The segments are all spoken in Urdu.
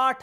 8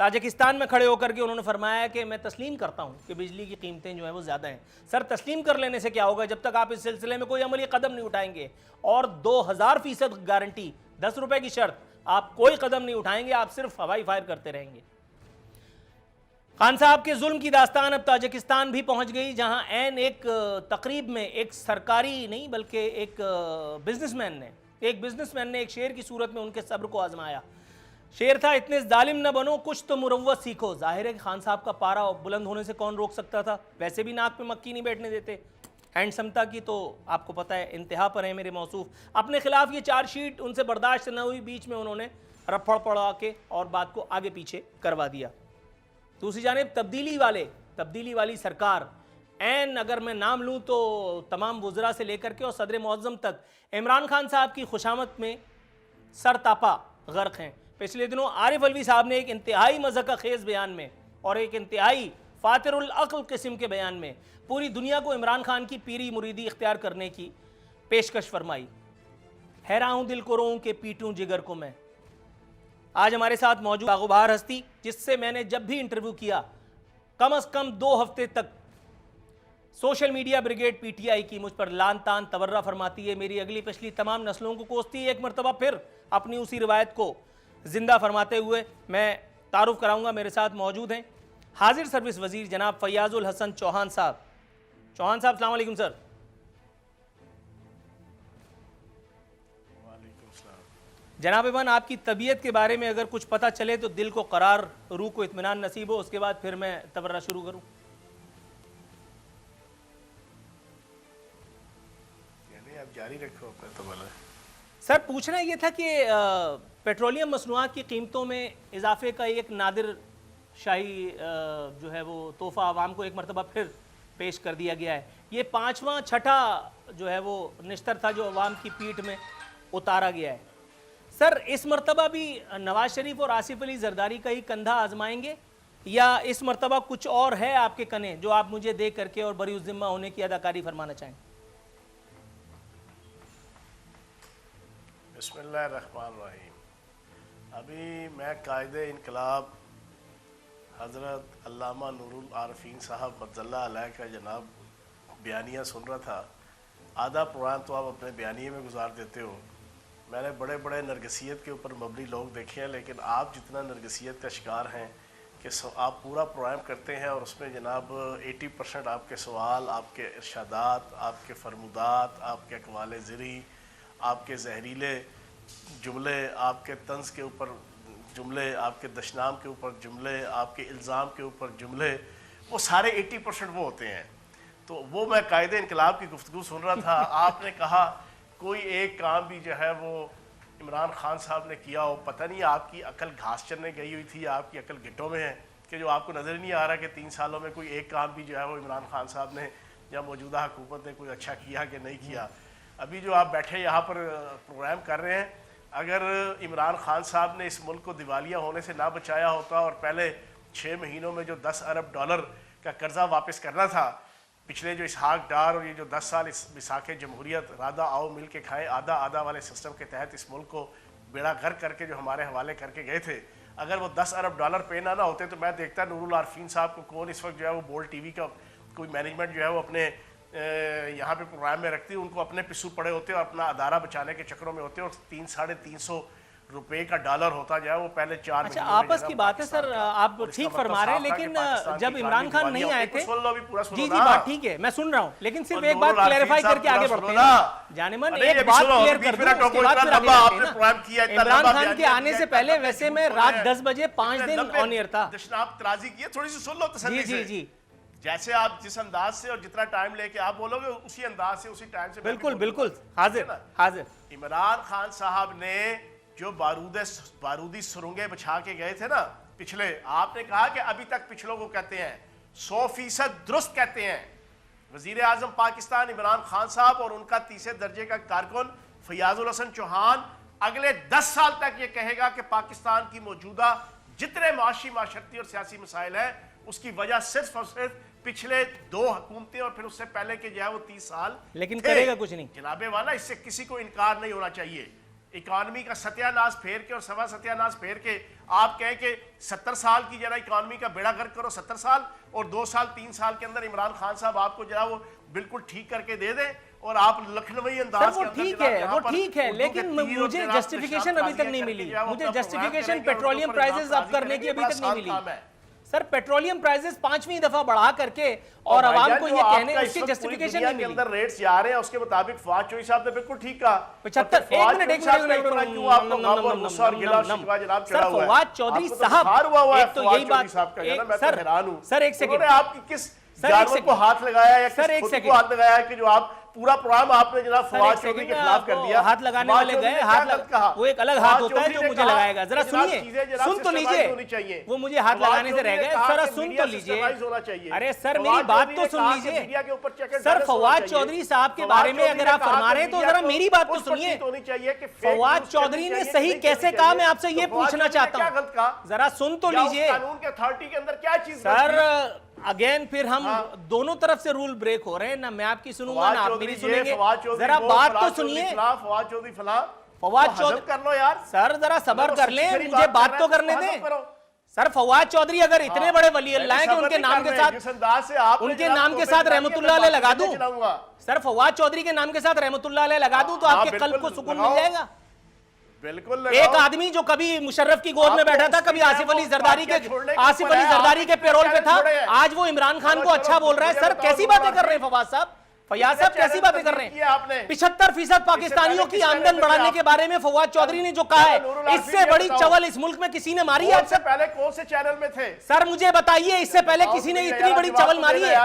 تاجکستان میں کھڑے ہو کر کے انہوں نے فرمایا کہ میں تسلیم کرتا ہوں کہ بجلی کی قیمتیں جو ہیں وہ زیادہ ہیں. سر تسلیم کر لینے سے کیا ہوگا جب تک آپ اس سلسلے میں کوئی عملی قدم نہیں اٹھائیں گے, اور 2000% گارنٹی, 10 روپے کی شرط, آپ کوئی قدم نہیں اٹھائیں گے, آپ صرف ہوائی فائر کرتے رہیں گے. خان صاحب کے ظلم کی داستان اب تاجکستان بھی پہنچ گئی, جہاں عین ایک تقریب میں ایک سرکاری نہیں بلکہ ایک بزنس مین نے ایک شعر کی صورت میں ان کے صبر کو آزمایا. شعر تھا, اتنے ظالم نہ بنو کچھ تو مروت سیکھو. ظاہر ہے کہ خان صاحب کا پارا بلند ہونے سے کون روک سکتا تھا, ویسے بھی ناک پہ مکھی نہیں بیٹھنے دیتے. ہینڈسمتا کی تو آپ کو پتہ ہے انتہا پر ہے میرے موصوف. اپنے خلاف یہ چارج شیٹ ان سے برداشت نہ ہوئی, بیچ میں انہوں نے رپھڑ پڑا کے اور بات کو آگے پیچھے کروا دیا. دوسری جانب تبدیلی والی سرکار, عین اگر میں نام لوں تو تمام وزراء سے لے کر کے اور صدر معظم تک عمران خان صاحب کی خوشامد میں سر تاپا غرق ہیں. پچھلے دنوں عارف علوی صاحب نے ایک انتہائی مضحکہ خیز بیان میں اور ایک انتہائی فاتر العقل قسم کے بیان میں پوری دنیا کو عمران خان کی پیری مریدی اختیار کرنے کی پیشکش فرمائی. حیران ہوں دل کو روؤں کہ پیٹوں جگر کو میں. آج ہمارے ساتھ موجود باغبہار ہستی, جس سے میں نے جب بھی انٹرویو کیا کم از کم 2 ہفتے تک social media brigade P T I کی مجھ پر لان تان تورا فرماتی ہے, میری اگلی پچھلی تمام نسلوں کو کوستی ہے. ایک مرتبہ پھر اپنی اسی روایت کو زندہ فرماتے ہوئے میں تعارف کراؤں گا. میرے ساتھ موجود ہیں حاضر سروس وزیر جناب فیاض الحسن چوہان صاحب. چوہان صاحب السلام علیکم. سر جناب ایوان, آپ کی طبیعت کے بارے میں اگر کچھ پتہ چلے تو دل کو قرار, روح کو اطمینان نصیب ہو, اس کے بعد پھر میں تبرہ شروع کروں. یعنی آپ جاری رکھو اپنا تبرہ. سر پوچھنا یہ تھا کہ پیٹرولیم مصنوعات کی قیمتوں میں اضافے کا ایک نادر شاہی جو ہے وہ تحفہ عوام کو ایک مرتبہ پھر پیش کر دیا گیا ہے. یہ 5واں 6ٹھا جو ہے وہ نشتر تھا جو عوام کی پیٹھ میں اتارا گیا ہے. سر اس مرتبہ بھی نواز شریف اور آصف علی زرداری کا ہی کندھا آزمائیں گے, یا اس مرتبہ کچھ اور ہے آپ کے کنے جو آپ مجھے دے کر کے اور بری الذمہ ہونے کی اداکاری فرمانا چاہیں؟ بسم اللہ الرحمن الرحیم. ابھی میں قائد انقلاب حضرت علامہ نور العارفین صاحب مدظ اللہ علیہ کا جناب بیانیہ سن رہا تھا. آدھا پروگرام تو آپ اپنے بیانیے میں گزار دیتے ہو. میں نے بڑے بڑے نرگسیت کے اوپر مبنی لوگ دیکھے ہیں, لیکن آپ جتنا نرگسیت کا شکار ہیں کہ آپ پورا پروگرام کرتے ہیں اور اس میں جناب 80% آپ کے سوال, آپ کے ارشادات, آپ کے فرمودات, آپ کے اقوال زری, آپ کے زہریلے جملے, آپ کے طنز کے اوپر جملے, آپ کے دشنام کے اوپر جملے, آپ کے الزام کے اوپر جملے, وہ سارے 80% وہ ہوتے ہیں. تو وہ میں قائد انقلاب کی گفتگو سن رہا تھا. آپ نے کہا کوئی ایک کام بھی جو ہے وہ عمران خان صاحب نے کیا ہو, پتہ نہیں آپ کی عقل گھاس چرنے گئی ہوئی تھی, آپ کی عقل گھٹوں میں ہے کہ جو آپ کو نظر ہی نہیں آ رہا کہ 3 سالوں میں کوئی ایک کام بھی جو ہے وہ عمران خان صاحب نے یا موجودہ حکومت نے کوئی اچھا کیا کہ نہیں کیا. ابھی جو آپ بیٹھے یہاں پر پروگرام کر رہے ہیں, اگر عمران خان صاحب نے اس ملک کو دیوالیہ ہونے سے نہ بچایا ہوتا اور پہلے 6 مہینوں میں جو $10 ارب کا قرضہ واپس کرنا تھا, پچھلے جو اسحاق ڈار اور یہ جو 10 سال اس مساق جمہوریت رادا آؤ مل کے کھائیں آدھا آدھا والے سسٹم کے تحت اس ملک کو بیڑا غرق کر کے جو ہمارے حوالے کر کے گئے تھے, اگر وہ $10 ارب پے نہ ہوتے تو میں دیکھتا نور العارفین صاحب کو کون اس وقت جو ہے وہ بول ٹی وی کا کوئی مینجمنٹ جو ہے وہ اپنے یہاں پہ پروگرام میں رکھتی, ان کو اپنے پسو پڑے ہوتے اور اپنا ادارہ بچانے کے چکروں میں ہوتے, اور 300-350 روپے کا ڈالر ہوتا جو ہے وہ پہلے 4 اچھا آپس کی بات ہے سر, آپ ٹھیک فرما رہے ہیں, لیکن جب عمران خان نہیں آئے تھے, جی بات ٹھیک ہے میں سن رہا ہوں, لیکن صرف ایک بات کلیریفائی کر کے آگے بڑھتے ہیں. جانمن ایک بات کلیئر کر دوں, اس کے بعد پھر آگے بڑھتے ہیں. عمران خان کے آنے سے پہلے ویسے میں رات 10 بجے 5 دن آن ایئر تھا. آپ ترازی کیے, تھوڑی سی سن لو تسلی سے. جی جیسے آپ جس انداز سے اور جتنا ٹائم لے کے آپ بولو گے اسی انداز سے اسی ٹائم سے. بالکل حاضر. عمران خان صاحب نے جو بارودی سرنگیں بچھا کے گئے تھے نا پچھلے, آپ نے کہا کہ ابھی تک پچھلوں کو کہتے ہیں 100% درست کہتے ہیں. وزیر اعظم پاکستان عمران خان صاحب اور ان کا 3 درجے کا کارکن فیاض الحسن چوہان اگلے 10 سال تک یہ کہے گا کہ پاکستان کی موجودہ جتنے معاشی معاشرتی اور سیاسی مسائل ہیں اس کی وجہ صرف اور صرف پچھلے 2 حکومتیں اور پھر اس سے پہلے کے جو ہے وہ 30 سال, لیکن کرے گا کچھ نہیں. جناب والا اس سے کسی کو انکار نہیں ہونا چاہیے. اکانومی کا ستیہ ناش پھیر کے اور سوا ستیہ ناش پھیر کے آپ کہیں کہ 70 سال کی جناب اکانومی کا بیڑا غرق کرو 70 سال اور 2 سال 3 سال کے اندر عمران خان صاحب آپ کو جناب وہ بالکل ٹھیک کر کے دے دیں اور آپ لکھنوی انداز وہ ٹھیک ہے وہ ٹھیک ہے لیکن مجھے جسٹیفیکیشن ابھی تک نہیں ملی مجھے جسٹیفیکیشن پیٹرولیم پرائزز اب کرنے کی ابھی تک نہیں ملی سر پیٹرولیم پرائزز 5ویں دفعہ بڑھا کر کے اور عوام کو یہ کہنے اس کی جسٹیفیکیشن نہیں ملی اندر ریٹس جا رہے ہیں اس کے مطابق فواد چودھری صاحب نے بالکل ٹھیک کہا 75 ایک منٹ سر فواد چودھری صاحب ایک تو یہی بات سر ایک سیکنڈ آپ کی کس جانور کو ہاتھ لگایا یا کس خود کو ہاتھ لگایا کہ جو آپ پورا پروگرام آپ نے جناب فواد چودھری کے خلاف کر دیا ہاتھ لگانے والے گئے وہ ایک الگ ہاتھ ہوتا ہے جو مجھے لگائے گا ذرا سنیے سن تو لیجئے وہ مجھے ہاتھ لگانے سے رہ گئے ذرا سن تو لیجئے ارے سر میری بات تو سن لیجئے سر فواد چودھری صاحب کے بارے میں اگر آپ فرما رہے ہیں تو ذرا میری بات تو سنیے فواد چودھری نے صحیح کیسے کہا میں آپ سے یہ پوچھنا چاہتا ہوں ذرا سن تو لیجئے سر اگین پھر ہم دونوں طرف سے رول بریک ہو رہے ہیں نہ میں آپ کی سنوں گا نہ آپ میری سنیں گے ذرا بات تو سنیے فواد چودھری فلاں فواد چودھری کر لو یار سر ذرا صبر کر لیں مجھے بات تو کرنے دیں سر فواد چودھری اگر اتنے بڑے ولی اللہ ہیں کہ ان کے نام کے ساتھ رحمت اللہ علیہ لگا دوں سر فواد چودھری کے نام کے ساتھ رحمت اللہ علیہ لگا دوں تو آپ کے قلب کو سکون مل جائے گا بالکل ایک آدمی جو کبھی مشرف کی گود میں بیٹھا تھا کبھی آصف علی زرداری کے پیرول پہ تھا آج وہ عمران خان کو اچھا بول رہا ہے سر کیسی باتیں کر رہے ہیں فواد صاحب فیاض صاحب کیسی باتیں کر رہے ہیں 75% پاکستانیوں کی آمدن بڑھانے کے بارے میں فواد چودھری نے جو کہا ہے اس سے بڑی چول اس ملک میں کسی نے ماری ہے اس سے پہلے کون سے چینل میں تھے سر مجھے بتائیے اس سے پہلے کسی نے اتنی بڑی چول ماری ہے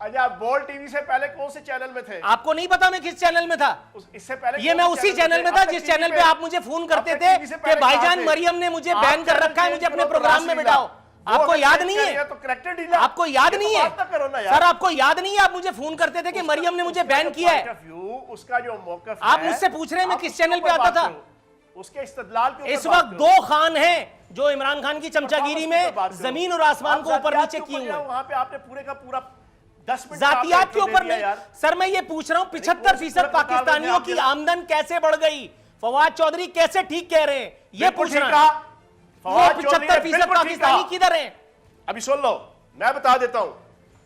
اچھا بول ٹی وی سے پہلے کون سے چینل میں تھے آپ کو نہیں پتا میں کس چینل میں تھا اس سے پہلے یہ میں اسی چینل میں تھا جس چینل پہ آپ مجھے فون کرتے تھے کہ بھائی جان مریم نے مجھے بین کر رکھا ہے مجھے اپنے پروگرام میں بٹھاؤ آپ کو یاد نہیں ہے آپ کو یاد نہیں ہے سر آپ کو یاد نہیں ہے آپ مجھے فون کرتے تھے کہ مریم نے مجھے بین کیا ہے اس کا جو موقف آپ مجھ سے پوچھ رہے ہیں میں کس چینل پہ آتا تھا اس کے استدلال کے اس وقت 2 خان ہیں جو عمران خان کی چمچہ گیری میں زمین اور آسمان کو اوپر نیچے کیے ہوئے وہاں پہ آپ نے پورے کا پورا ذاتیات کے اوپر نہیں سر میں یہ پوچھ رہا ہوں 75% پاکستانیوں کی آمدن کیسے بڑھ گئی فواد چودھری کیسے ٹھیک کہہ رہے ہیں یہ پوچھ رہا ہوں وہ 75% پاکستانی کدھر ہیں ابھی سن لو میں بتا دیتا ہوں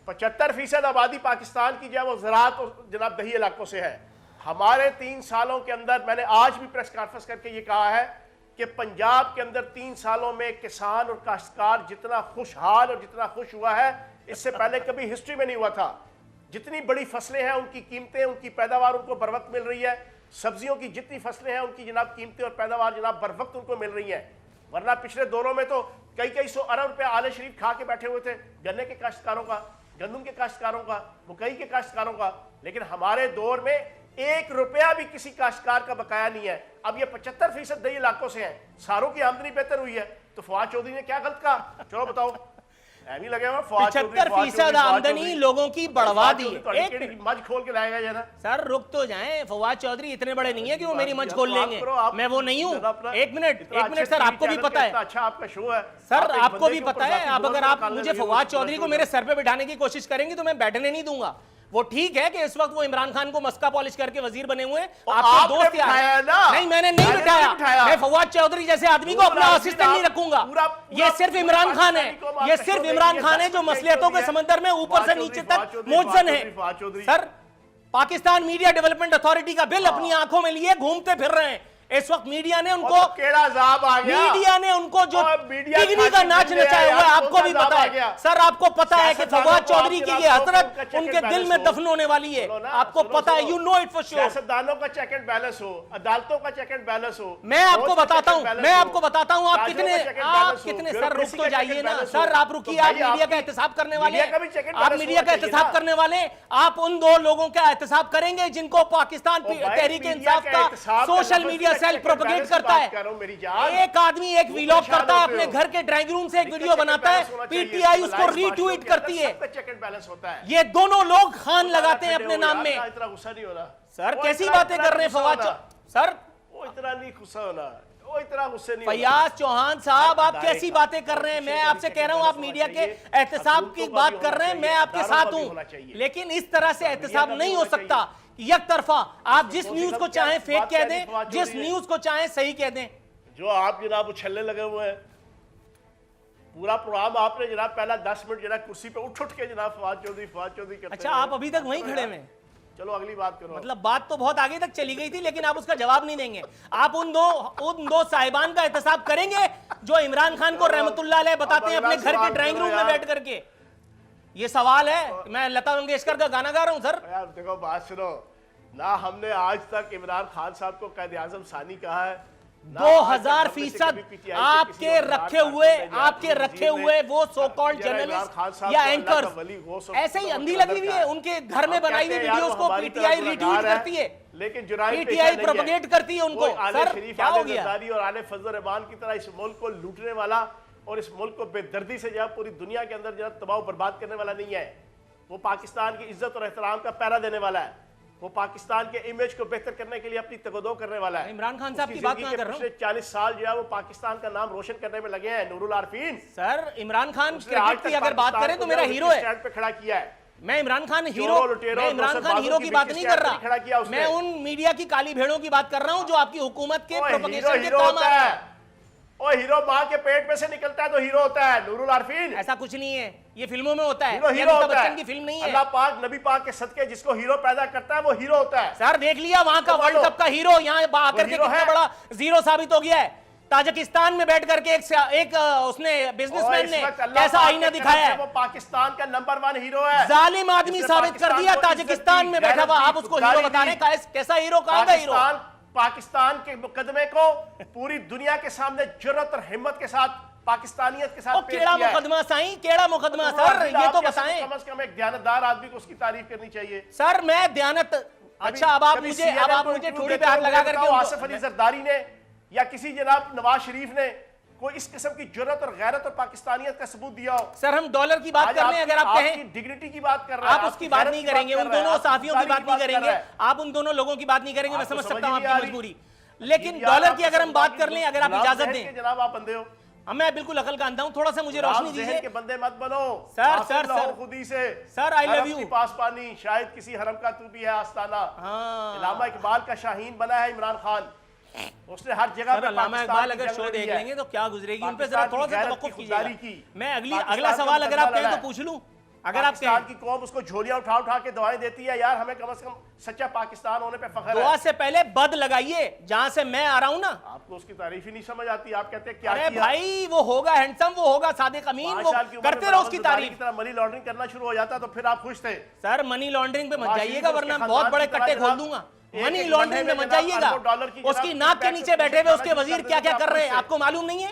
75% آبادی پاکستان کی جو ہے وہ زراعت اور جناب دیہی علاقوں سے ہے ہمارے 3 سالوں کے اندر میں نے آج بھی پریس کانفرنس کر کے یہ کہا ہے کہ پنجاب کے اندر 3 سالوں میں کسان اور کاشتکار جتنا خوشحال اور جتنا خوش ہوا ہے اس سے پہلے کبھی ہسٹری میں نہیں ہوا تھا جتنی بڑی فصلیں ہیں ان کی قیمتیں ان کی پیداوار ان کو بر وقت مل رہی ہے سبزیوں کی جتنی فصلیں ہیں ان کی جناب قیمتیں اور پیداوار جناب بر وقت ان کو مل رہی ہیں ورنہ پچھلے دوروں میں تو کئی سو ارب روپے آل شریف کھا کے بیٹھے ہوئے تھے گنے کے کاشتکاروں کا گندم کے کاشتکاروں کا مکئی کے کاشتکاروں کا لیکن ہمارے دور میں 1 روپیہ بھی کسی کاشتکار کا بقایا نہیں ہے اب یہ 75% دیہی علاقوں سے ہیں ساروں کی آمدنی بہتر ہوئی ہے تو فواد چودھری نے کیا غلط کہا چلو بتاؤ 75% آمدنی لوگوں کی بڑھوا دی مجھ کھول کے لائے گا جانا سر رک تو جائیں فواد چودھری اتنے بڑے نہیں ہیں کہ وہ میری مجھ کھول لیں گے میں وہ نہیں ہوں ایک منٹ سر آپ کو بھی پتا ہے اچھا آپ کا شو ہے سر آپ کو بھی پتا ہے اب اگر آپ مجھے فواد چودھری کو میرے سر پہ بٹھانے کی کوشش کریں گے تو میں بیٹھنے نہیں دوں گا وہ ٹھیک ہے کہ اس وقت وہ عمران خان کو مسکا پالش کر کے وزیر بنے ہوئے آپ کے دوست نہیں میں نے نہیں بٹھایا میں فواد چودھری جیسے آدمی کو اپنا اسسٹنٹ نہیں رکھوں گا یہ صرف عمران خان ہے یہ صرف عمران خان ہے جو مصلحتوں کے سمندر میں اوپر سے نیچے تک موزن ہے سر پاکستان میڈیا ڈیولپمنٹ اتھارٹی کا بل اپنی آنکھوں میں لیے گھومتے پھر رہے ہیں اس وقت میڈیا نے ان کو جو پگنی کا ناچ نچایا ہوا ہے آپ کو بھی پتا ہے سر آپ کو پتا ہے کہ فواد چودھری کی یہ حضرت ان کے دل میں دفن ہونے والی ہے آپ کو پتا ہے you know it for sure سیاستدانوں کا چیک اینڈ بیلنس ہو عدالتوں کا چیک اینڈ بیلنس ہو میں آپ کو بتاتا ہوں آپ کتنے سر رک تو جائیے نا سر آپ رکیے آپ میڈیا کا احتساب کرنے والے آپ میڈیا کا احتساب کرنے والے آپ ان 2 لوگوں کا احتساب کریں گے جن کو پاکستان تحریک انصاف کا سوشل میڈیا سیل پروپیگیٹ کرتا ہے ایک آدمی ایک ویلاگ کرتا ہے اپنے گھر کے ڈرائنگ روم سے ایک ویڈیو بناتا ہے پی ٹی آئی اس کو ری ٹویٹ کرتی ہے یہ دونوں لوگ خان لگاتے ہیں اپنے نام میں اتنا غصہ نہیں ہونا سر کیسی باتیں کر رہے ہیں فواد سر وہ اتنا نہیں غصہ ہونا وہ اتنا غصے نہیں فیاض چوہان صاحب آپ کیسی باتیں کر رہے ہیں؟ میں آپ سے کہہ رہا ہوں آپ میڈیا کے احتساب کی بات کر رہے ہیں، میں آپ کے ساتھ ہوں، لیکن اس طرح سے احتساب نہیں ہو سکتا یک طرفہ۔ آپ جس نیوز کو چاہیں فیک کہہ دیں، جس نیوز کو چاہیں صحیح کہہ دیں۔ جو آپ جناب اچھلنے لگے ہوئے ہیں، پورا پروگرام آپ نے جناب پہلا 10 منٹ جناب کرسی پہ اٹھ کے جناب فواد چودھری کرتے اچھا آپ ابھی تک وہیں کھڑے ہیں؟ چلو اگلی بات کرو۔ مطلب بات تو بہت آگے تک چلی گئی تھی لیکن آپ اس کا جواب نہیں دیں گے۔ آپ ان دو صاحبان کا احتساب کریں گے جو عمران خان کو رحمت اللہ علیہ بتاتے ہیں اپنے گھر کے ڈرائنگ روم میں بیٹھ کر کے؟ یہ سوال ہے۔ میں لتا منگیشکر کا گانا گا رہا ہوں سر۔ یار دیکھو بات سنو، نہ ہم نے آج تک عمران خان صاحب کو قائد اعظم ثانی کہا ہے، 2000% آپ کے رکھے ہوئے وہ سو کالڈ جرنلسٹ یا اینکرز ایسے ہی اندھی لگی ہوئی ہے، ان کے گھر میں بنائی ہوئی ویڈیوز کو پی ٹی آئی ریٹویٹ کرتی ہے، لیکن پی ٹی آئی پروپیگیٹ کرتی ہے ان کو۔ سر کیا ہو گیا؟ اور آل فضل الرحمان کی طرح اس ملک کو لوٹنے والا اور اس ملک کو بے دردی سے جب پوری دنیا کے اندر جب تباہ و برباد کرنے والا نہیں ہے۔ وہ پاکستان کی عزت اور احترام کا پہرا دینے والا ہے، وہ پاکستان کے امیج کو بہتر کرنے کے لیے اپنی تگودو کرنے والا ہے۔ عمران خان صاحب کی بات کہاں کر رہا ہوں؟ پچھلے 40 سال جو ہے وہ پاکستان کا نام روشن کرنے میں لگے ہیں۔ نور العارفین سر عمران خان کرکٹ کی اگر بات کریں تو میرا ہیرو ہے، اسٹینڈ پہ کھڑا کیا ہے۔ میں عمران خان ہیرو کی بات نہیں کر رہا، میں ان میڈیا کی کالی بھیڑوں کی بات کر رہا ہوں جو آپ کی حکومت کے پروپیگیشن کے کام آ رہا ہے۔ او ہیرو ماں کے پیٹ میں سے نکلتا ہے تو ہیرو ہوتا ہے نور العارفین۔ ایسا کچھ نہیں ہے، یہ فلموں میں ہوتا ہے، ہیرو یہ امیتابھ ہوتا ہے، بچن کی فلم نہیں ہے۔ اللہ پاک نبی پاک کے صدقے جس کو ہیرو پیدا کرتا ہے وہ ہیرو ہوتا ہے۔ سر دیکھ لیا وہاں کا ورلڈ کپ کا ہیرو یہاں آ کر کے کتنا بڑا زیرو ثابت ہو گیا ہے۔ تاجکستان میں بیٹھ کر کے ایک اس نے بزنس مین نے کیسا آئینہ دکھایا ہے، وہ پاکستان کا نمبر 1 ہیرو ہے۔ ظالم آدمی ثابت کر دیا تاجکستان میں بیٹھا ہوا، آپ اس کو ہیرو بتا رہے ہیں؟ کیسا ہیرو، کہاں کا ہیرو؟ پاکستان کے مقدمے کو پوری دنیا کے سامنے جرأت اور ہمت کے ساتھ پاکستانیت کے ساتھ پیش کیڑا کیا ہے۔ مقدمہ سائیں، کیڑا مقدمہ سر، یہ تو بتائیں۔ کم از کم ایک دیانتدار آدمی کو اس کی تعریف کرنی چاہیے۔ سر میں دیانت، اچھا اب آپ مجھے ٹھوڑی پہ ہاتھ لگا کر کے آصف علی زرداری نے یا کسی جناب نواز شریف نے کوئی اس قسم کی جرأت اور غیرت اور پاکستانیت کا ثبوت دیا ہو؟ سر ہم ڈالر کی بات کر رہے ہیں، اگر آپ کہیں ڈگنیٹی کی بات کر رہے ہیں، آپ اس کی بات نہیں کریں گے، ان دونوں صحافیوں کی بات نہیں کریں گے، آپ ان دونوں لوگوں کی بات نہیں کریں گے، میں سمجھ سکتا ہوں آپ کی مجبوری، لیکن ڈالر کی اگر ہم بات کر لیں، اگر آپ اجازت دیں۔ جناب آپ بندے ہو، میں بالکل عقل کا اندھا ہوں، تھوڑا سا مجھے روشنی دیجیے۔ کے بندے مت بنو سر خودی سے۔ سر I love you۔ پاس پانی شاید کسی حرم کا تو بھی ہے آستانہ۔ علامہ اقبال کا شاہین بنا ہے عمران خان، اس نے ہر جگہ پہ علامہ اقبال اگر شو دیکھ لیں گے تو کیا گزرے گی، ان پہ ذرا تھوڑا سا توقف کیجیے۔ میں اگلا سوال اگر آپ کہیں تو پوچھ لوں، اگر آپ پاکستان کی قوم اس کو جھولیاں اٹھا کے دعائیں دیتی ہے، یار ہمیں کم از کم سچا پاکستان ہونے پہ فخر ہے۔ دعا سے پہلے بد لگائیے، جہاں سے میں آ رہا ہوں نا۔ آپ کو اس کی تعریف ہی نہیں سمجھ آتی، آپ کہتے ہیں کیا ارے کیا؟ بھائی وہ ہوگا ہینڈسم، وہ ہوگا صادق امین، وہ کرتے رہو اس کی تعریف۔ منی لانڈرنگ کرنا شروع ہو جاتا تو پھر آپ خوش تھے۔ سر منی لانڈرنگ پہ مت جائیے گا ورنہ بہت بڑے کٹے کھول دوں گا۔ منی لانڈرنگ میں مت جائیے گا، اس کی ناک کے نیچے بیٹھے ہوئے اس کے وزیر کیا کیا کر رہے ہیں، آپ کو معلوم نہیں ہے؟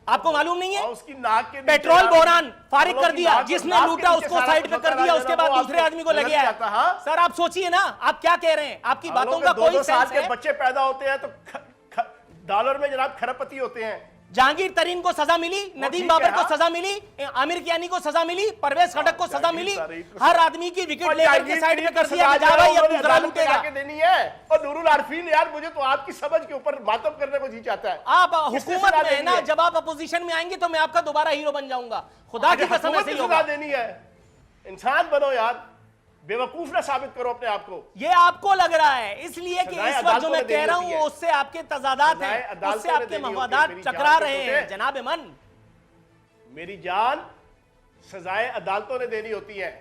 آپ کو معلوم نہیں ہے؟ پیٹرول بحران فارغ کر دیا، جس نے لوٹا اس کو سائیڈ پہ کر دیا، اس کے بعد دوسرے آدمی کو لگیا ہے۔ سر آپ سوچئے نا، آپ کیا کہہ رہے ہیں، آپ کی باتوں کا کوئی سینس ہے؟ بچے پیدا ہوتے ہیں تو ڈالر میں جناب کھرپتی ہوتے ہیں۔ جہانگیر ترین کو سزا ملی، ندیم بابر کو سزا ملی، عامر کیانی کو سزا ملی، پرویز خٹک کو سزا ملی، ہر آدمی کی وکٹ لے کر کے سائیڈ پہ کر دیا، جا بھائی اب دوسرا لوٹے گا۔ دینی ہے اور نور العارفین یار مجھے تو آپ کی سمجھ کے اوپر ماتم کرنے کو جی چاہتا ہے۔ آپ حکومت میں ہیں نا، جب آپ اپوزیشن میں آئیں گے تو میں آپ کا دوبارہ ہیرو بن جاؤں گا، خدا کی قسم ایسے ہی ہوگا۔ دینی ہے، انسان بنو یار، بے وقوف نہ ثابت کرو اپنے آپ کو۔ یہ آپ کو لگ رہا ہے اس لیے کہ اس وقت جو میں کہہ رہا ہوں اس سے آپ کے تضادات ہیں، اس سے آپ کے مفادات ٹکرا رہے ہیں۔ جناب من میری جان، سزائیں عدالتوں نے دینی ہوتی ہیں۔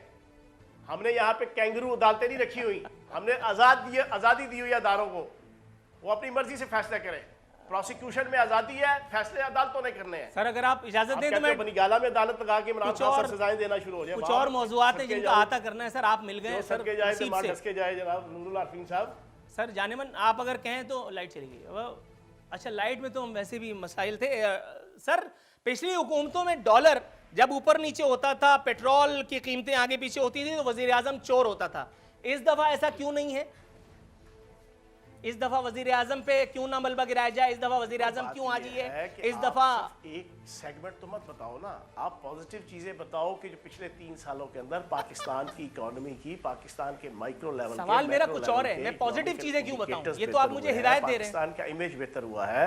ہم نے یہاں پہ کینگرو عدالتیں نہیں رکھی ہوئی، ہم نے آزادی دی ہوئی ہے اداروں کو، وہ اپنی مرضی سے فیصلہ کریں۔ پروسیکیوشن میں آزادی ہے، فیصلے عدالتوں نے کرنے ہیں۔ سر اگر آپ اجازت دیں تو میں بنی گالا میں عدالت لگا کے عمران خان سے سزائیں دینا شروع ہو جائے۔ کچھ اور موضوعات ہیں جن کا احاطہ کرنا ہے سر، آپ مل گئے سر سیٹ سے۔ کے جائے جناب نور العارفین صاحب۔ سر جانمن آپ اگر کہیں تو لائٹ چلی گئی۔ اچھا لائٹ میں تو ویسے بھی مسائل تھے سر۔ پچھلی حکومتوں میں ڈالر جب اوپر نیچے ہوتا تھا، پیٹرول کی قیمتیں آگے پیچھے ہوتی تھی تو وزیر اعظم چور ہوتا تھا۔ اس دفعہ ایسا کیوں نہیں ہے؟ اس دفعہ وزیر اعظم پہ کیوں نہ ملبہ گرایا جائے؟ اس دفعہ وزیر اعظم کیوں آ جی ہے؟ اس دفعہ ایک سیگمنٹ تو مت بتاؤ نا، آپ پازیٹیو چیزیں بتاؤ کہ جو پچھلے 3 سالوں کے اندر پاکستان کی اکانومی کی، پاکستان کے مائکرو لیول، سوال میرا کچھ اور ہے، میں پازیٹیو چیزیں کیوں بتاؤں؟ یہ تو آپ مجھے ہدایت دے رہے ہیں۔ پاکستان کا امیج بہتر ہوا ہے،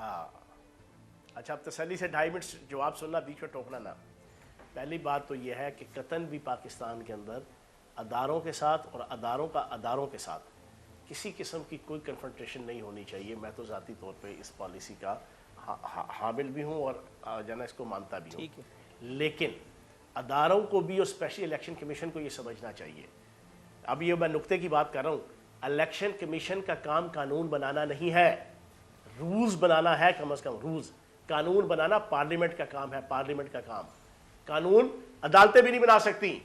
ہاں اچھا، اب تسلی سے 2.5 منٹ جواب سننا، بیچ میں ٹوکنا نہ. پہلی بات تو یہ ہے کہ قطعاً بھی پاکستان کے اندر اداروں کے ساتھ اور اداروں کے ساتھ کسی قسم کی کوئی کنفرنٹیشن نہیں ہونی چاہیے. میں تو ذاتی طور پہ اس پالیسی کا حامل بھی ہوں اور جو ہے نا اس کو مانتا بھی ہوں. لیکن اداروں کو بھی اور اسپیشلی الیکشن کمیشن کو یہ سمجھنا چاہیے. اب یہ میں نقطے کی بات کر رہا ہوں، الیکشن کمیشن کا کام قانون بنانا نہیں ہے، رولز بنانا ہے. کم از کم رولز، قانون بنانا پارلیمنٹ کا کام ہے. پارلیمنٹ کا کام، قانون عدالتیں بھی نہیں بنا سکتی،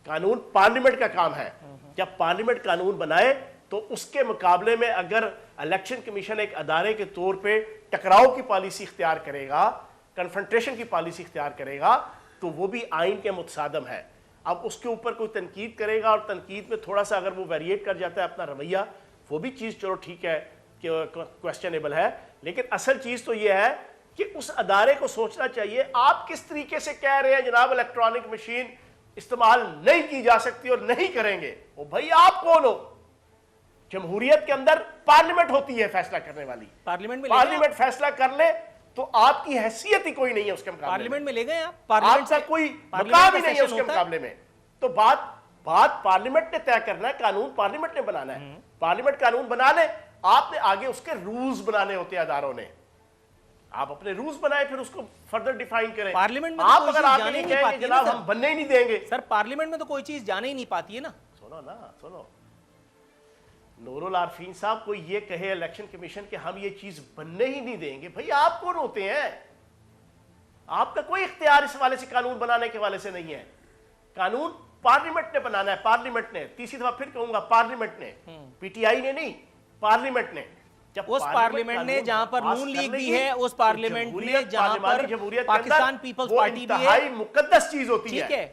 قانون پارلیمنٹ کا کام ہے. جب پارلیمنٹ قانون بنائے تو اس کے مقابلے میں اگر الیکشن کمیشن ایک ادارے کے طور پہ ٹکراؤ کی پالیسی اختیار کرے گا، کنفرنٹیشن کی پالیسی اختیار کرے گا، تو وہ بھی آئین کے متصادم ہے. اب اس کے اوپر کوئی تنقید کرے گا اور تنقید میں تھوڑا سا اگر وہ ویریٹ کر جاتا ہے اپنا رویہ، وہ بھی چیز چلو ٹھیک ہے کہ کویسچنیبل ہے. لیکن اصل چیز تو یہ ہے کہ اس ادارے کو سوچنا چاہیے آپ کس طریقے سے کہہ رہے ہیں جناب الیکٹرانک مشین استعمال نہیں کی جا سکتی اور نہیں کریں گے. وہ بھائی آپ کون ہو؟ جمہوریت کے اندر پارلیمنٹ ہوتی ہے فیصلہ کرنے والی. پارلیمنٹ فیصلہ کر لے تو آپ کی حیثیت ہی کوئی نہیں ہے اس کے مقابلے میں. پارلیمنٹ میں لے گئے آپ کا کوئی مقام ہی نہیں ہے اس کے مقابلے میں. تو بات پارلیمنٹ نے طے کرنا ہے، قانون پارلیمنٹ نے بنانا ہے. پارلیمنٹ قانون بنا لے، آپ نے آگے اس کے رولز بنانے ہوتے ہیں اداروں نے. آپ اپنے رولز بنائیں پھر اس کو فردر ڈیفائن کریں. پارلیمنٹ میں آپ اگر آگے نہیں کہیں کہ جناب ہم بننے ہی نہیں دیں گے. سر پارلیمنٹ میں تو کوئی چیز جانے ہی نہیں پاتی ہے نا. سنو نور العارفین صاحب، کوئی یہ کہے الیکشن کمیشن کہ ہم یہ چیز بننے ہی نہیں دیں گے، بھئی آپ کون ہوتے ہیں؟ آپ کا کوئی اختیار اس والے سے قانون بنانے کے والے سے نہیں ہے. قانون پارلیمنٹ نے بنانا ہے. پارلیمنٹ نے، تیسری دفعہ پھر کہوں گا، پارلیمنٹ نے، پی ٹی آئی نے نہیں، پارلیمنٹ نے. اس پارلیمنٹ نے جہاں پر نون لیگ بھی ہے، اس پارلیمنٹ نے جہاں پر پاکستان پیپلز پارٹی بھی ہے، مقدس چیز ہوتی ہے،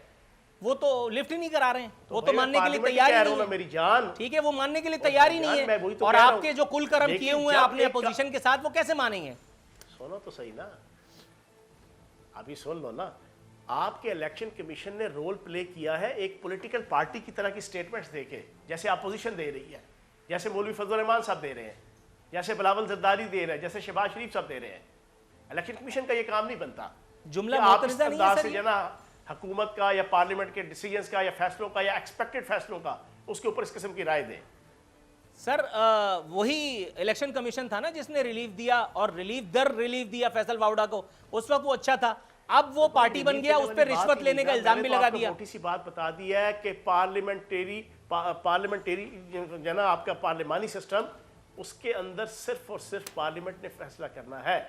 وہ تو لفٹ ہی نہیں کرا رہے ہیں. وہ تو ماننے کے لیے تیار ہی نہیں ہے میری جان. ٹھیک ہے، وہ ماننے کے لیے تیار ہی نہیں ہے. اور آپ کے جو کل کرم کیے ہوئے ہیں آپ نے اپوزیشن کے ساتھ، وہ کیسے مانیں گے؟ سنو تو صحیح نا، ابھی سن لو نا. آپ کے الیکشن کمیشن نے رول پلے کیا ہے ایک پولیٹیکل پارٹی کی طرح کی سٹیٹمنٹس دے کے، جیسے اپوزیشن دے رہی ہے، جیسے مولوی فضل الرحمان صاحب دے رہے ہیں، جیسے بلاول زرداری دے رہے ہیں، جیسے شہباز شریف صاحب دے رہے ہیں. الیکشن کمیشن کا یہ کام نہیں بنتا جملہ آپ اس انداز سے جو نا حکومت کا یا پارلیمنٹ کے ڈیسیجنز کا یا فیصلوں کا یا ایکسپیکٹڈ فیصلوں کا اس کے اوپر اس قسم کی رائے دیں. سر وہی الیکشن کمیشن تھا نا جس نے ریلیف دیا، اور ریلیف دیا فیصل واؤڈا کو. اس وقت وہ اچھا تھا، اب وہ پارٹی بن گیا، اس پہ رشوت لینے کا الزام بھی لگا دیا. موٹی سی بات بتا دی ہے کہ پارلیمنٹری جو نا آپ کا پارلیمانی سسٹم، اس کے اندر صرف اور صرف پارلیمنٹ نے فیصلہ کرنا ہے.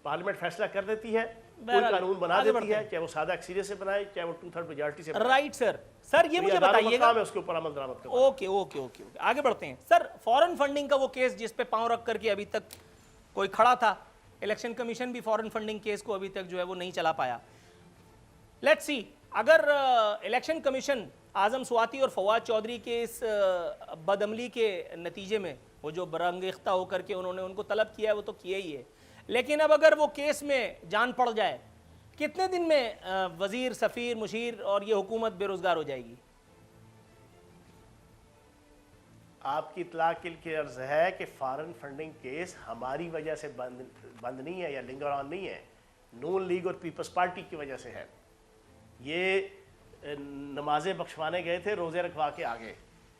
پارلیمنٹ فیصلہ کر دیتی ہے، کوئی قانون بنا دیتی ہے، چاہے وہ سادہ اکثریت سے بنائے چاہے وہ 2/3 میجارٹی سے بنائے. رائٹ سر یہ مجھے بتائیے گا. اس کے اوپر عمل درآمد کرنا. اوکے آگے بڑھتے ہیں. سر فورن فنڈنگ کا وہ کیس جس پہ پاؤں رکھ کر کے ابھی تک کوئی کھڑا تھا، الیکشن کمیشن بھی فورن فنڈنگ کیس کو ابھی تک جو ہے وہ نہیں چلا پایا. لیٹس سی، اگر الیکشن کمیشن اعظم سواتی اور فواد چودھری کے اس بدعملی کے نتیجے میں وہ جو برانگیختہ ہو کر کے انہوں نے ان کو طلب کیا ہے وہ تو کیا ہی ہے، لیکن اب اگر وہ کیس میں جان پڑ جائے، کتنے دن میں وزیر، سفیر، مشیر اور یہ حکومت بے روزگار ہو جائے گی؟ آپ کی اطلاع کے لیے عرض ہے کہ فارن فنڈنگ کیس ہماری وجہ سے بند نہیں ہے یا لنگر آن نہیں ہے، نون لیگ اور پیپلز پارٹی کی وجہ سے ہے. یہ نمازیں بخشوانے گئے تھے روزے رکھوا کے آگے،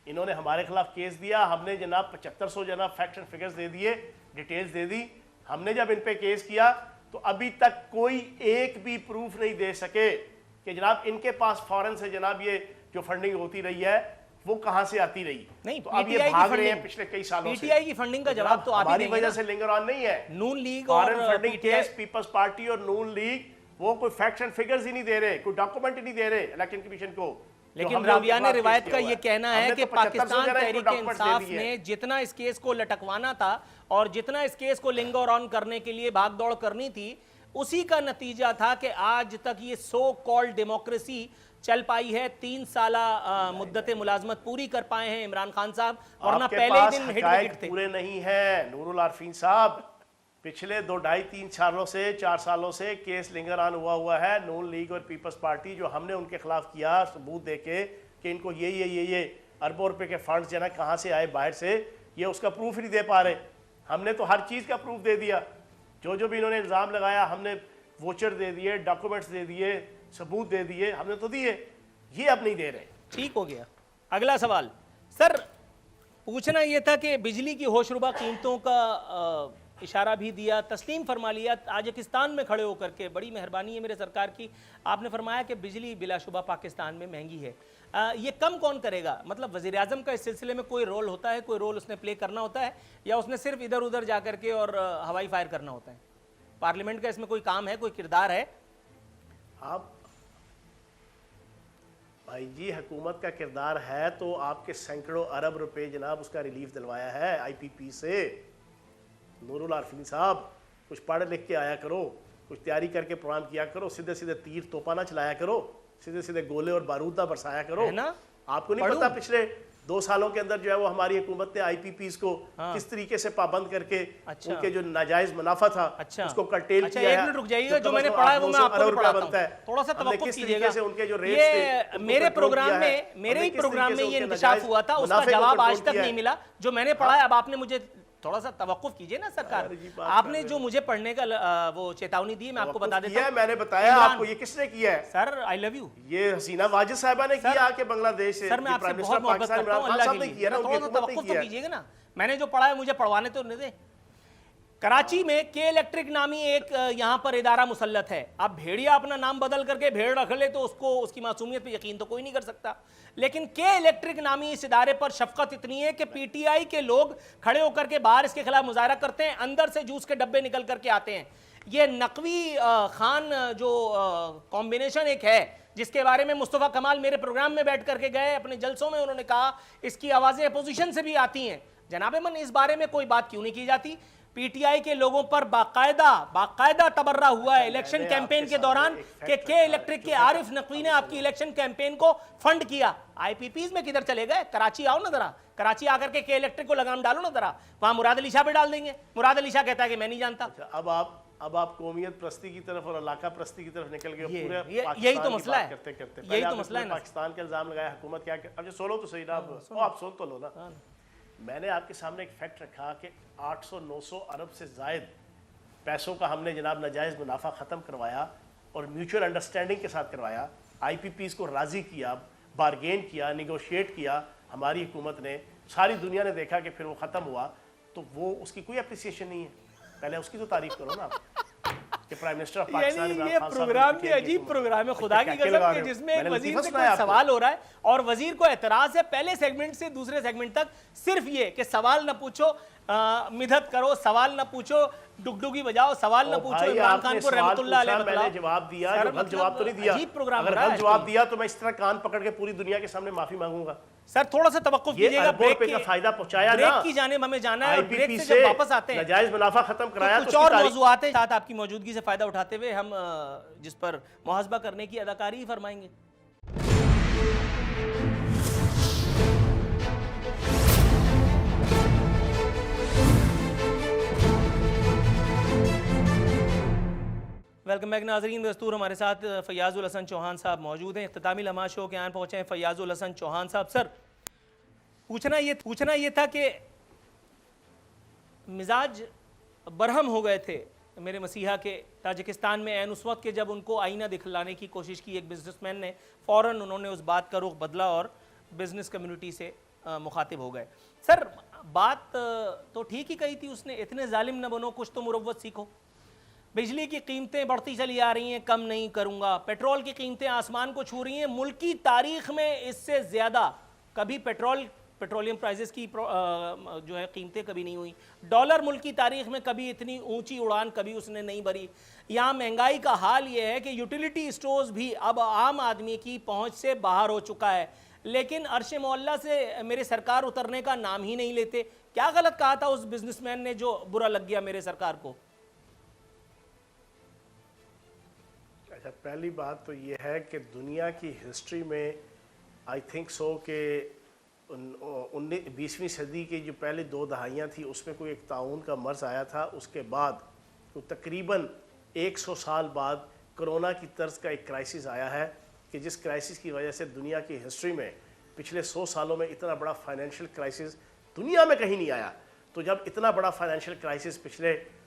انہوں نے ہمارے خلاف کیس دیا، ہم نے جناب 7500 جناب فیکٹس اینڈ فگرز دے دیے، ڈیٹیلز دے دی. ہم نے جب ان پہ کیس کیا تو ابھی تک کوئی ایک بھی پروف نہیں دے سکے کہ جناب ان کے پاس فورن سے جناب یہ جو فنڈنگ ہوتی رہی ہے وہ کہاں سے آتی رہی. نہیں، تو اب یہ بھاگ رہے ہیں پچھلے کئی سالوں سے. پی ٹی آئی کی فنڈنگ کا جواب تو آپ ہی دیں گے. ہماری وجہ سے لنگر آن نہیں ہے. نون لیگ اور foreign funding case Peoples Party اور نون لیگ وہ کوئی فیکٹس اینڈ فگرز ہی نہیں دے رہے، کوئی ڈاکومنٹ ہی نہیں دے رہے الیکشن کمیشن کو. لیکن راویان روایت کا یہ کہنا ہے کہ پاکستان تحریک انصاف نے جتنا اس کیس کو لٹکوانا تھا اور جتنا اس کیس کو لنگر آن کرنے کے لیے بھاگ دوڑ کرنی تھی، اسی کا نتیجہ تھا کہ آج تک یہ سو کالڈ ڈیموکریسی چل پائی ہے. 3 سالہ مدت ملازمت پوری کر پائے ہیں عمران خان صاحب، ورنہ پہلے ہی دن ہٹ وکٹ تھے. پورے نہیں ہیں نور العارفین صاحب. پچھلے 2-2.5-3 سالوں سے 4 سالوں سے کیس لنگر آن ہوا ہے. نون لیگ اور پیپلز پارٹی جو ہم نے ان کے خلاف کیا ثبوت دے کے کہ ان کو یہ اربوں روپے کے فنڈز جو ہے نا کہاں سے آئے باہر سے، یہ اس کا پروف ہی نہیں دے پا رہے. ہم نے تو ہر چیز کا پروف دے دیا. جو بھی انہوں نے الزام لگایا ہم نے ووچر دے دیے, ڈاکومنٹس دے دیے, ثبوت دے دیے, ہم نے تو دیے, یہ اب نہیں دے رہے. ٹھیک ہو گیا. اگلا سوال سر پوچھنا یہ تھا کہ بجلی کی ہوش ربا قیمتوں کا اشارہ بھی دیا, تسلیم فرما لیا تاجکستان میں کھڑے ہو کر کے, بڑی مہربانی ہے میرے سرکار کی, آپ نے فرمایا کہ بجلی بلا شبہ پاکستان میں مہنگی ہے. یہ کم کون کرے گا؟ مطلب وزیر اعظم کا اس سلسلے میں کوئی رول ہوتا ہے, کوئی رول اس نے پلے کرنا ہوتا ہے, یا اس نے صرف ادھر ادھر جا کر کے اور ہوائی فائر کرنا ہوتا ہے؟ پارلیمنٹ کا اس میں کوئی کام ہے, کوئی کردار ہے؟ آپ بھائی جی حکومت کا کردار ہے تو آپ کے سینکڑوں ارب روپے جناب اس کا ریلیف دلوایا ہے آئی پی پی سے. نور العارفین صاحب کچھ پڑھ لکھ کے آیا کرو, کچھ تیاری کر کے پروگرام کیا کرو, سیدھے سیدھے تیر توپا نہ چلایا کرو, سیدھے سیدھے گولے اور بارود نہ برسایا کرو. آپ کو نہیں پتا پچھلے 2 سالوں کے اندر جو ہے وہ ہماری حکومت نے آئی پی پیز کو کس طریقے سے پابند کر کے ان کے جو ناجائز منافع تھا اس کو کرٹیل کیا ہے. ایک منٹ رک جائیے گا, جو میں نے پڑھا ہے وہ میں آپ کو پڑھاتا ہوں, تھوڑا سا توقف کیجئے گا. یہ میرے پروگرام میں, میرے ہی پروگرام میں یہ انکشاف ہوا تھا, اس کا جواب آج تک نہیں ملا جو میں نے پڑھا ہے. اب آپ نے مجھے تھوڑا سا توقف کیجئے نا سرکار, آپ نے جو مجھے پڑھنے کا وہ چیتاونی دی میں آپ کو بتا دیتا ہوں. میں نے بتایا آپ کو یہ کس نے کیا ہے سر. آئی لو یو. یہ حسینہ واجد صاحبہ نے کیا کہ بنگلہ دیش سے. سر میں آپ سے بہت محبت کرتا ہوں اللہ کے لیے, تھوڑا سا توقف تو کیجئے گا نا. میں نے جو پڑھا ہے مجھے پڑھوانے تو نہیں دے. کراچی میں کے الیکٹرک نامی ایک یہاں پر ادارہ مسلط ہے. اب بھیڑیا اپنا نام بدل کر کے بھیڑ رکھ لے تو اس کو اس کی معصومیت پہ یقین تو کوئی نہیں کر سکتا. لیکن کے الیکٹرک نامی اس ادارے پر شفقت اتنی ہے کہ پی ٹی آئی کے لوگ کھڑے ہو کر کے باہر اس کے خلاف مظاہرہ کرتے ہیں, اندر سے جوس کے ڈبے نکل کر کے آتے ہیں. یہ نقوی خان جو کمبینیشن ایک ہے جس کے بارے میں مصطفیٰ کمال میرے پروگرام میں بیٹھ کر کے گئے, اپنے جلسوں میں انہوں نے کہا اس کی آوازیں اپوزیشن سے بھی آتی ہیں. جناب من اس بارے میں کوئی بات کیوں نہیں کی جاتی؟ پی ٹی آئی کے لوگوں پر باقاعدہ تبرہ ہوا ہے الیکشن کیمپین کے دوران کہ کے الیکٹرک کے عارف نقوی نے آپ کی الیکشن کیمپین کو فنڈ کیا. آئی پی پیز میں کدھر چلے گئے؟ کراچی آؤ نا ذرا, کراچی آ کر کے الیکٹرک کو لگام ڈالو نا ذرا. وہاں مراد علی شاہ پہ ڈال دیں گے. مراد علی شاہ کہتا ہے کہ میں نہیں جانتا. اب آپ قومیت پرستی کی طرف اور علاقہ پرستی کی طرف نکل گئے پورے یہی تو مسئلہ ہے. یہی تو مسئلہ ہے. پاکستان کا الزام لگایا حکومت کیا. اب جو سولو تو صحیح نا, آپ سن تو لو نا. میں نے آپ کے سامنے ایک فیکٹ رکھا کہ 800-900 ارب سے زائد پیسوں کا ہم نے جناب ناجائز منافع ختم کروایا اور میوچل انڈرسٹینڈنگ کے ساتھ کروایا. آئی پی پیز کو راضی کیا, بارگین کیا, نیگوشیٹ کیا ہماری حکومت نے. ساری دنیا نے دیکھا کہ پھر وہ ختم ہوا تو وہ اس کی کوئی اپریسیشن نہیں ہے. پہلے اس کی تو تعریف کرو نا کہ prime minister of Pakistan Imran Khan صاحب. یہ پروگرام بھی عجیب پروگرام ہے خدا کی قسم کے, جس میں ایک وزیر سے کوئی سوال ہو رہا ہے اور وزیر کو اعتراض ہے پہلے سیگمنٹ سے دوسرے سیگمنٹ تک صرف یہ کہ سوال نہ پوچھو, مدحت کرو, سوال نہ پوچھو, ڈگڈگی بجاؤ, سوال نہ پوچھو, عمران خان کو رحمت اللہ علیہ بتلاؤ. میں نے جواب دیا, غلط جواب تو نہیں دیا. اگر غلط جواب دیا تو میں اس طرح کان پکڑ کے پوری دنیا کے سامنے معافی مانگوں گا. سر تھوڑا سا توقف کیجئے گا, بریک کا فائدہ پہنچایا نا, بریک کی جانب ہمیں جانا ہے. بریک سے جب واپس آتے ہیں ناجائز منافع ختم کرایا کچھ اور موضوعات ہیں ساتھ آپ کی موجودگی سے فائدہ اٹھاتے ہوئے ہم جس پر محاسبہ کرنے کی اداکاری فرمائیں گے. ویلکم بیک ناظرین. دستور ہمارے ساتھ فیاض الحسن چوہان صاحب موجود ہیں. اختتامی لمحہ شو کے آن پہنچے ہیں فیاض الحسن چوہان صاحب. سر پوچھنا یہ تھا کہ مزاج برہم ہو گئے تھے میرے مسیحا کے تاجکستان میں عین اس وقت کہ جب ان کو آئینہ دکھلانے کی کوشش کی ایک بزنس مین نے, فوراً انہوں نے اس بات کا رخ بدلا اور بزنس کمیونٹی سے مخاطب ہو گئے. سر بات تو ٹھیک ہی کہی تھی اس نے, اتنے ظالم نہ بنو, کچھ تو مروت سیکھو. بجلی کی قیمتیں بڑھتی چلی آ رہی ہیں, کم نہیں کروں گا. پیٹرول کی قیمتیں آسمان کو چھو رہی ہیں. ملکی تاریخ میں اس سے زیادہ کبھی پیٹرولیم پرائزز کی جو ہے قیمتیں کبھی نہیں ہوئی. ڈالر ملکی تاریخ میں کبھی اتنی اونچی اڑان کبھی اس نے نہیں بھری. یہاں مہنگائی کا حال یہ ہے کہ یوٹیلیٹی اسٹورز بھی اب عام آدمی کی پہنچ سے باہر ہو چکا ہے, لیکن عرش معلیٰ سے میرے سرکار اترنے کا نام ہی نہیں لیتے. کیا غلط کہا تھا اس بزنس مین نے جو برا لگ گیا میرے سرکار کو؟ اچھا, پہلی بات تو یہ ہے کہ دنیا کی ہسٹری میں آئی تھنک سو کہ 20ویں صدی کی جو پہلے 2 دہائیاں تھی اس میں کوئی ایک طاعون کا مرض آیا تھا. اس کے بعد تقریباً 100 سال بعد کرونا کی طرز کا ایک کرائسس آیا ہے کہ جس کرائسس کی وجہ سے دنیا کی ہسٹری میں پچھلے 100 سالوں میں اتنا بڑا فائنینشیل کرائسس دنیا میں کہیں نہیں آیا. تو جب اتنا بڑا فائنینشیل کرائسس پچھلے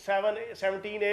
17A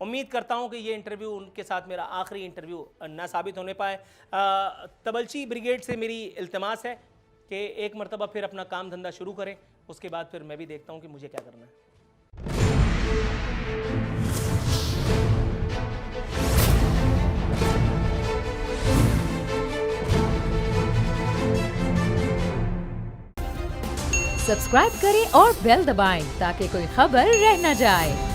امید کرتا ہوں کہ یہ انٹرویو ان کے ساتھ میرا آخری انٹرویو نہ ثابت ہونے پائے. تبلچی بریگیڈ سے میری التماس ہے کہ ایک مرتبہ پھر اپنا کام دھندہ شروع کریں, اس کے بعد پھر میں بھی دیکھتا ہوں کہ مجھے کیا کرنا ہے. سبسکرائب کریں اور بیل دبائیں تاکہ کوئی خبر رہ نہ جائے.